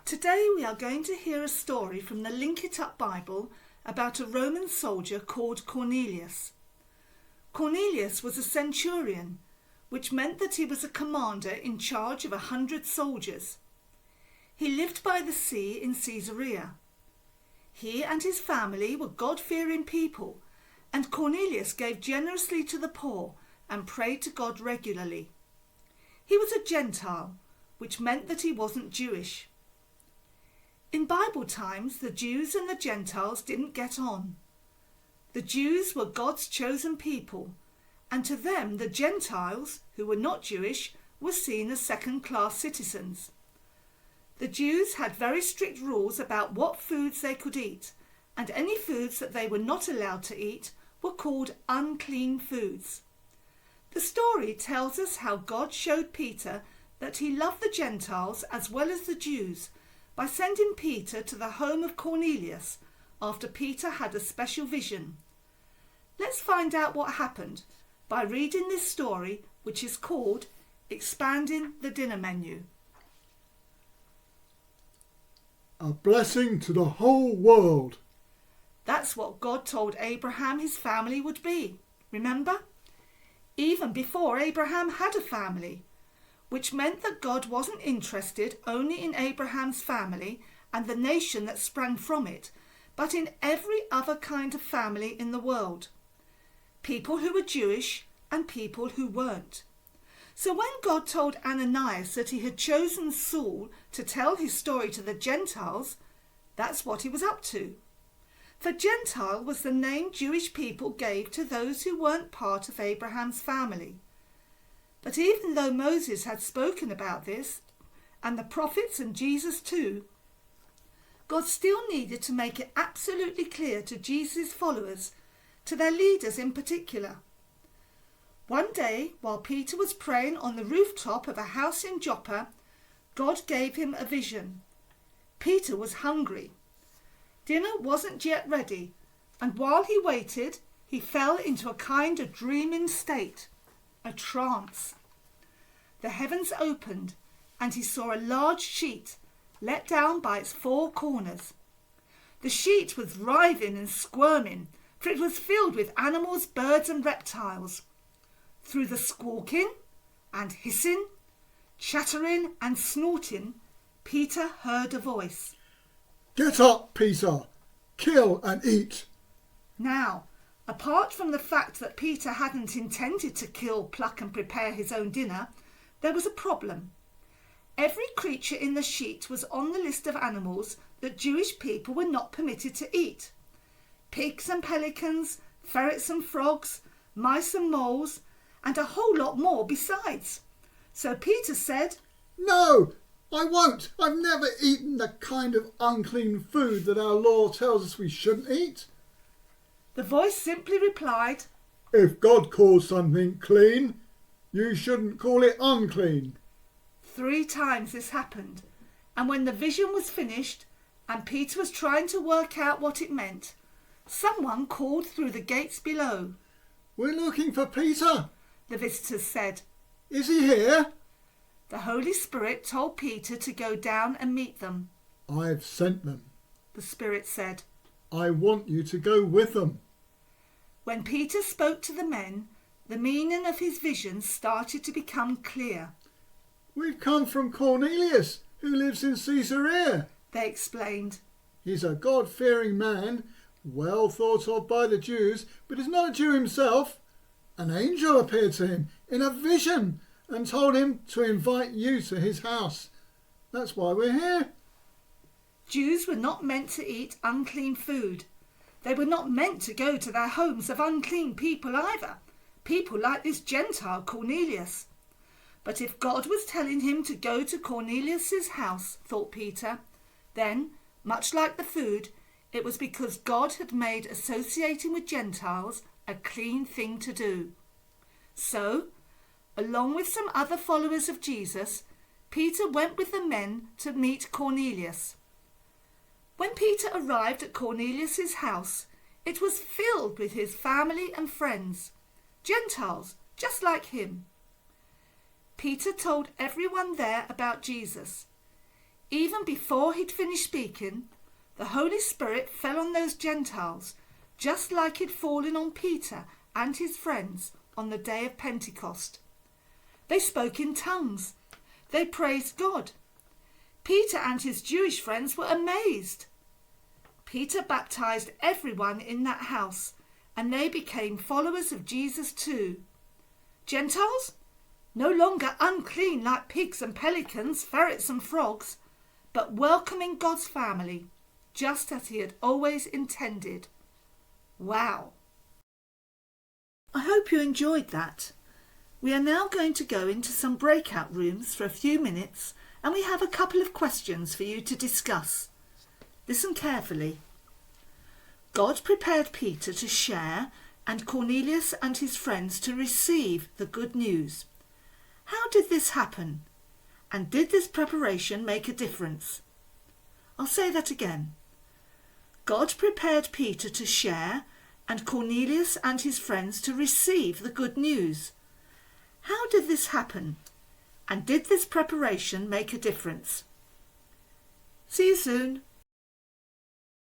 Today we are going to hear a story from the Link It Up Bible about a Roman soldier called Cornelius. Cornelius was a centurion, which meant that he was a commander in charge of 100 soldiers. He lived by the sea in Caesarea. He and his family were God-fearing people, and Cornelius gave generously to the poor and prayed to God regularly. He was a Gentile, which meant that he wasn't Jewish. In Bible times, the Jews and the Gentiles didn't get on. The Jews were God's chosen people, and to them the Gentiles, who were not Jewish, were seen as second-class citizens. The Jews had very strict rules about what foods they could eat, and any foods that they were not allowed to eat were called unclean foods. The story tells us how God showed Peter that he loved the Gentiles as well as the Jews by sending Peter to the home of Cornelius after Peter had a special vision. Let's find out what happened by reading this story, which is called Expanding the Dinner Menu. A blessing to the whole world. That's what God told Abraham his family would be, remember? Even before Abraham had a family, which meant that God wasn't interested only in Abraham's family and the nation that sprang from it, but in every other kind of family in the world. People who were Jewish and people who weren't. So when God told Ananias that he had chosen Saul to tell his story to the Gentiles, that's what he was up to. For Gentile was the name Jewish people gave to those who weren't part of Abraham's family. But even though Moses had spoken about this, and the prophets and Jesus too, God still needed to make it absolutely clear to Jesus' followers, to their leaders in particular. One day, while Peter was praying on the rooftop of a house in Joppa, God gave him a vision. Peter was hungry. Dinner wasn't yet ready, and while he waited, he fell into a kind of dreaming state, a trance. The heavens opened, and he saw a large sheet let down by its four corners. The sheet was writhing and squirming, for it was filled with animals, birds and reptiles. Through the squawking and hissing, chattering and snorting, Peter heard a voice. Get up, Peter. Kill and eat. Now, apart from the fact that Peter hadn't intended to kill, pluck and prepare his own dinner, there was a problem. Every creature in the sheet was on the list of animals that Jewish people were not permitted to eat. Pigs and pelicans, ferrets and frogs, mice and moles, and a whole lot more besides. So Peter said, No, I won't. I've never eaten the kind of unclean food that our law tells us we shouldn't eat. The voice simply replied, If God calls something clean, you shouldn't call it unclean. 3 times this happened, and when the vision was finished and Peter was trying to work out what it meant, someone called through the gates below. We're looking for Peter, the visitors said. Is he here? The Holy Spirit told Peter to go down and meet them. I've sent them, the Spirit said. I want you to go with them. When Peter spoke to the men, the meaning of his vision started to become clear. We've come from Cornelius, who lives in Caesarea, they explained. He's a God-fearing man, well thought of by the Jews, but is not a Jew himself. An angel appeared to him in a vision and told him to invite you to his house. That's why we're here. Jews were not meant to eat unclean food. They were not meant to go to their homes of unclean people either. People like this Gentile Cornelius. But if God was telling him to go to Cornelius's house, thought Peter, then, much like the food, it was because God had made associating with Gentiles a clean thing to do. So, along with some other followers of Jesus, Peter went with the men to meet Cornelius. When Peter arrived at Cornelius's house, it was filled with his family and friends, Gentiles, just like him. Peter told everyone there about Jesus. Even before he'd finished speaking, the Holy Spirit fell on those Gentiles, just like he'd fallen on Peter and his friends on the day of Pentecost. They spoke in tongues. They praised God. Peter and his Jewish friends were amazed. Peter baptized everyone in that house, and they became followers of Jesus too. Gentiles? No longer unclean like pigs and pelicans, ferrets and frogs, but welcoming God's family, just as he had always intended. Wow! I hope you enjoyed that. We are now going to go into some breakout rooms for a few minutes, and we have a couple of questions for you to discuss. Listen carefully. God prepared Peter to share and Cornelius and his friends to receive the good news. How did this happen? And did this preparation make a difference? I'll say that again. God prepared Peter to share and Cornelius and his friends to receive the good news. How did this happen? And did this preparation make a difference? See you soon.